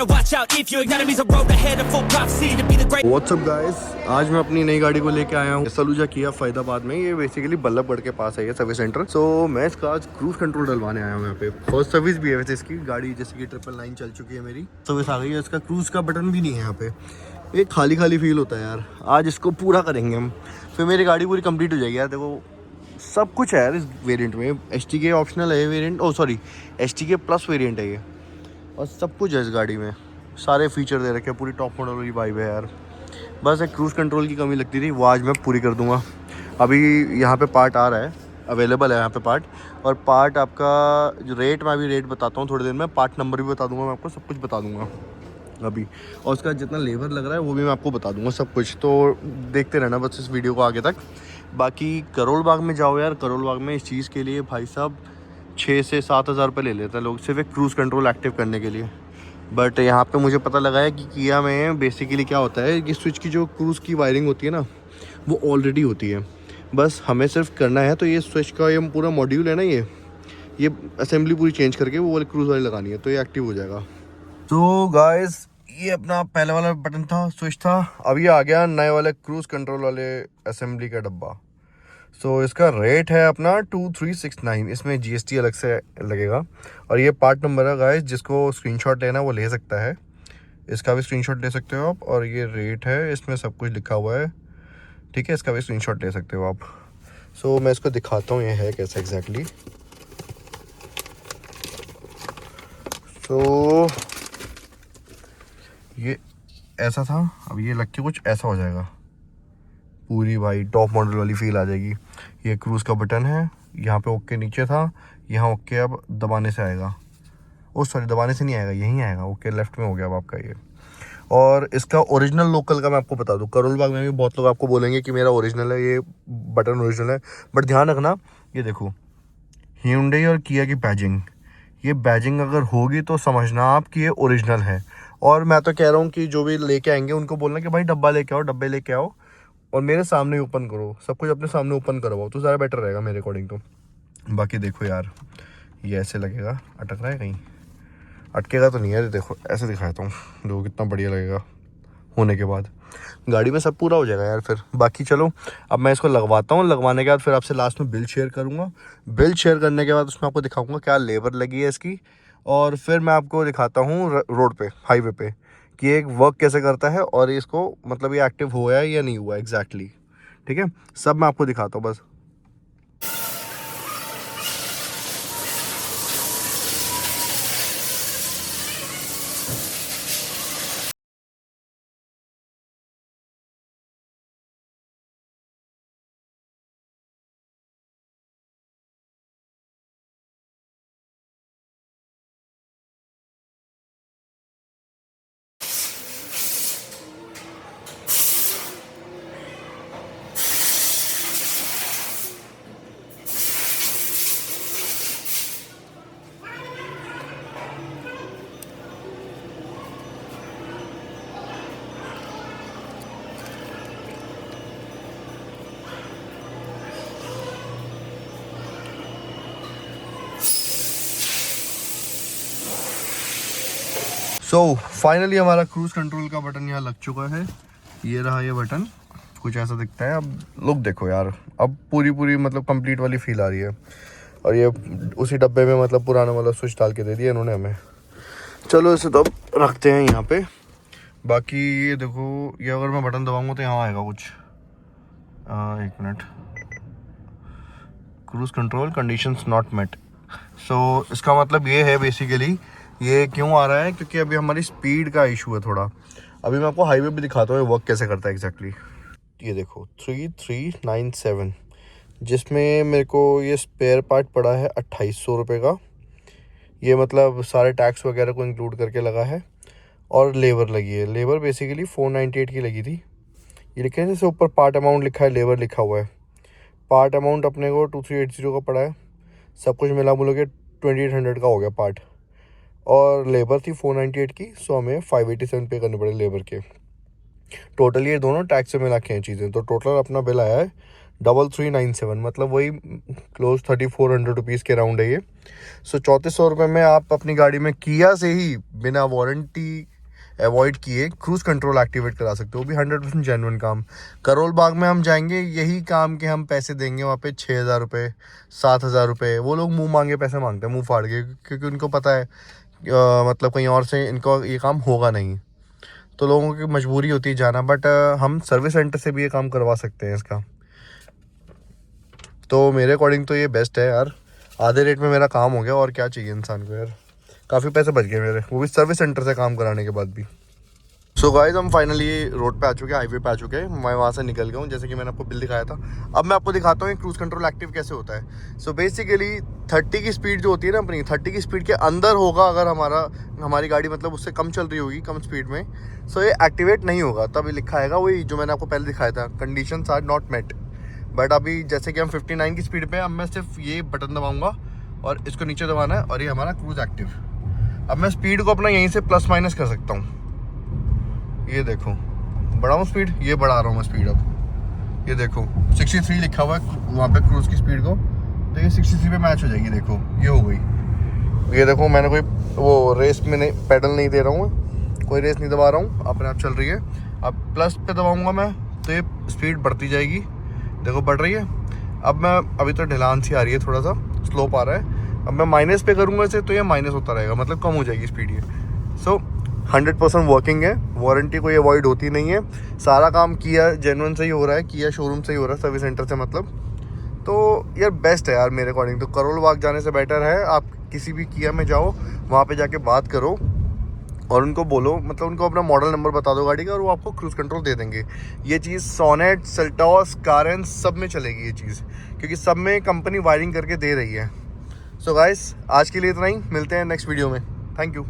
better watch out if your enemy's a road ahead of full prophecy to be the great. WhatsApp guys, आज मैं अपनी नई गाड़ी को लेके आया हूँ सलूजा किया फैदाबाद में। ये बेसिकली बल्लभगढ़ के पास है ये सर्विस सेंटर। सो मैं इसका आज क्रूज कंट्रोल डलवाने आया हूँ यहाँ पे। फर्स्ट सर्विस भी है वैसे इसकी गाड़ी, जैसे कि 999 चल चुकी है मेरी, सर्विस आ गई है। इसका क्रूज का बटन भी नहीं है यहाँ पे, एक खाली खाली फील होता है यार। आज इसको पूरा करेंगे हम, फिर मेरी गाड़ी पूरी कंप्लीट हो जाएगी यार। देखो सब कुछ है यार इस वेरिएंट में। HTK ऑप्शनल है variant, sorry HTK plus variant है ये, और सब कुछ है इस गाड़ी में। सारे फीचर दे रखे हैं, पूरी टॉप मॉडल वाली वाइब है यार। बस एक क्रूज़ कंट्रोल की कमी लगती थी, वो आज मैं पूरी कर दूंगा। अभी यहाँ पे पार्ट आ रहा है, अवेलेबल है यहाँ पे पार्ट। और पार्ट आपका जो रेट, मैं अभी रेट बताता हूँ थोड़ी देर में, पार्ट नंबर भी बता दूंगा मैं आपको, सब कुछ बता दूंगा अभी। और उसका जितना लेबर लग रहा है वो भी मैं आपको बता दूंगा सब कुछ। तो देखते रहना बस इस वीडियो को आगे तक। बाकी करोल बाग में जाओ यार, करोल बाग में इस चीज़ के लिए भाई साहब 6 से 7 हज़ार रुपये ले लेते हैं लोग, सिर्फ एक क्रूज़ कंट्रोल एक्टिव करने के लिए। बट यहाँ पे मुझे पता लगा है कि किया में बेसिकली क्या होता है कि स्विच की जो क्रूज़ की वायरिंग होती है ना, वो ऑलरेडी होती है, बस हमें सिर्फ करना है। तो ये स्विच का ये पूरा मॉड्यूल है ना, ये असेंबली पूरी चेंज करके वो वाली क्रूज़ वाली लगानी है, तो ये एक्टिव हो जाएगा। तो गाइस, ये अपना पहले वाला बटन था, स्विच था। अब ये आ गया नए वाले क्रूज़ कंट्रोल वाले असेंबली का डब्बा। सो इसका रेट है अपना 2369, इसमें GST अलग से लगेगा। और ये पार्ट नंबर है गाइस, जिसको स्क्रीनशॉट लेना वो ले सकता है, इसका भी स्क्रीनशॉट ले सकते हो आप। और ये रेट है, इसमें सब कुछ लिखा हुआ है, ठीक है, इसका भी स्क्रीनशॉट ले सकते हो आप। सो मैं इसको दिखाता हूँ ये है कैसा एग्जैक्टली। सो ये ऐसा था, अब ये लग के कुछ ऐसा हो जाएगा, पूरी भाई टॉप मॉडल वाली फील आ जाएगी। ये क्रूज़ का बटन है, यहाँ पे ओके नीचे था, यहाँ ओके अब दबाने से आएगा। सॉरी, दबाने से नहीं आएगा, यहीं आएगा, ओके लेफ्ट में हो गया अब आपका ये। और इसका ओरिजिनल लोकल का मैं आपको बता दूँ, करोल बाग में भी बहुत लोग आपको बोलेंगे कि मेरा ओरिजिनल है, ये बटन ओरिजिनल है। बट ध्यान रखना, ये देखो hyundai और किया की बैजिंग, ये बैजिंग अगर होगी तो समझना आप कि ये ओरिजिनल है। और मैं तो कह रहा हूँ कि जो भी लेके आएंगे उनको बोलना कि भाई डब्बा लेके आओ, डब्बे लेके आओ और मेरे सामने ओपन करो, सब कुछ अपने सामने ओपन करवाओ, तो ज़्यादा बेटर रहेगा मेरे अकॉर्डिंग तो। बाकी देखो यार, ये ऐसे लगेगा, अटक रहा है कहीं, अटकेगा तो नहीं है, देखो ऐसे दिखाता हूँ, देखो कितना बढ़िया लगेगा होने के बाद। गाड़ी में सब पूरा हो जाएगा यार फिर। बाकी चलो अब मैं इसको लगवाता हूँ, लगवाने के बाद फिर आपसे लास्ट में बिल शेयर करूँगा। बिल शेयर करने के बाद उसमें आपको दिखाऊँगा क्या लेबर लगी है इसकी, और फिर मैं आपको दिखाता हूँ रोड पे, हाईवे पे, कि एक वर्क कैसे करता है और इसको मतलब ये एक्टिव हुआ है या नहीं हुआ एग्जैक्टली, ठीक है, सब मैं आपको दिखाता हूँ बस। सो फाइनली हमारा क्रूज़ कंट्रोल का बटन यहाँ लग चुका है। ये रहा ये बटन, कुछ ऐसा दिखता है। अब लुक देखो यार, अब पूरी मतलब कंप्लीट वाली फील आ रही है। और ये उसी डब्बे में मतलब पुराना वाला स्विच डाल के दे दिया इन्होंने हमें। चलो इसे तो अब रखते हैं यहाँ पे। बाकी ये देखो, ये अगर मैं बटन दबाऊँगा तो यहाँ आएगा कुछ, एक minute, cruise control conditions not met. So इसका मतलब ये है बेसिकली, ये क्यों आ रहा है, क्योंकि अभी हमारी स्पीड का इशू है थोड़ा। अभी मैं आपको हाईवे पे दिखाता हूँ वर्क कैसे करता है एग्जैक्टली। ये देखो 3397, जिसमें मेरे को ये स्पेयर पार्ट पड़ा है 2800 रुपये का। ये मतलब सारे टैक्स वगैरह को इंक्लूड करके लगा है। और लेबर लगी है, लेबर बेसिकली 498 की लगी थी। ये लिखे जैसे ऊपर पार्ट अमाउंट लिखा है, लेबर लिखा हुआ है। पार्ट अमाउंट अपने को 2380 का पड़ा है, सब कुछ मिला मुला के 2800 का हो गया पार्ट। और लेबर थी 498 की, सो हमें 587 पे करने पड़े लेबर के। टोटल ये दोनों टैक्स से मिला के हैं चीज़ें, तो टोटल अपना बिल आया है 3397, मतलब वही क्लोज 3400 रुपीज़ के राउंड है ये। सो 3400 रुपये में आप अपनी गाड़ी में किया से ही बिना वारंटी अवॉइड किए क्रूज़ कंट्रोल एक्टिवेट करा सकते हो, वो भी 100% जेन्युइन काम। करोल बाग में हम जाएंगे, यही काम के हम पैसे देंगे वहाँ पे 6,000 रुपये 7,000 रुपये। वो लोग मुंह मांगे पैसे मांगते हैं, मुंह फाड़ के, क्योंकि उनको पता है मतलब कहीं और से इनको ये काम होगा नहीं, तो लोगों की मजबूरी होती है जाना। बट हम सर्विस सेंटर से भी ये काम करवा सकते हैं इसका। तो मेरे अकॉर्डिंग तो ये बेस्ट है यार, आधे रेट में मेरा काम हो गया, और क्या चाहिए इंसान को यार। काफ़ी पैसे बच गए मेरे, वो भी सर्विस सेंटर से काम कराने के बाद भी। सो गाइस, हम फाइनली रोड पे आ चुके हैं, हाईवे पे आ चुके हैं। मैं वहाँ से निकल गया हूँ, जैसे कि मैंने आपको बिल दिखाया था। अब मैं आपको दिखाता हूँ क्रूज़ कंट्रोल एक्टिव कैसे होता है। सो बेसिकली 30 की स्पीड जो होती है ना अपनी, 30 की स्पीड के अंदर होगा अगर हमारी गाड़ी मतलब उससे कम चल रही होगी, कम स्पीड में, सो ये एक्टिवेट नहीं होगा। तब लिखा आएगा वही जो मैंने आपको पहले दिखाया था, conditions are not met. But अभी जैसे कि हम 59 की स्पीड पे, अब मैं सिर्फ ये बटन दबाऊंगा और इसको नीचे दबाना है, और ये हमारा क्रूज़ एक्टिव। अब मैं स्पीड को अपना यहीं से प्लस माइनस कर सकता हूँ। ये देखो, बढ़ाऊँ स्पीड, ये बढ़ा रहा हूँ मैं स्पीड। अब ये देखो 63 लिखा हुआ है वहाँ पे क्रूज़ की स्पीड को, तो ये 63 पे मैच हो जाएगी। देखो ये हो गई। ये देखो मैंने कोई वो रेस में नहीं, पेडल नहीं दे रहा हूँ, कोई रेस नहीं दबा रहा हूँ, अपने आप चल रही है। अब प्लस पे दबाऊँगा मैं तो ये स्पीड बढ़ती जाएगी, देखो बढ़ रही है। अब मैं अभी तो ढलान सी आ रही है, थोड़ा सा स्लोप आ रहा है। अब मैं माइनस पे करूँगा इसे तो ये माइनस होता रहेगा, मतलब कम हो जाएगी स्पीड ये। सो 100% वर्किंग है, वारंटी कोई अवॉइड होती नहीं है। सारा काम किया जेन्युइन से ही हो रहा है, किया शोरूम से ही हो रहा है, सर्विस सेंटर से मतलब। तो यार बेस्ट है यार मेरे अकॉर्डिंग तो। करोल बाग जाने से बेटर है आप किसी भी किया में जाओ, वहाँ पे जाके बात करो और उनको बोलो, मतलब उनको अपना मॉडल नंबर बता दो गाड़ी का, और वो आपको क्रूज़ कंट्रोल दे देंगे। ये चीज़ सोनेट, सेल्टॉस, कारेंस सब में चलेगी ये चीज़, क्योंकि सब में कंपनी वायरिंग करके दे रही है। सो गाइस, आज के लिए इतना ही, मिलते हैं नेक्स्ट वीडियो में। Thank you.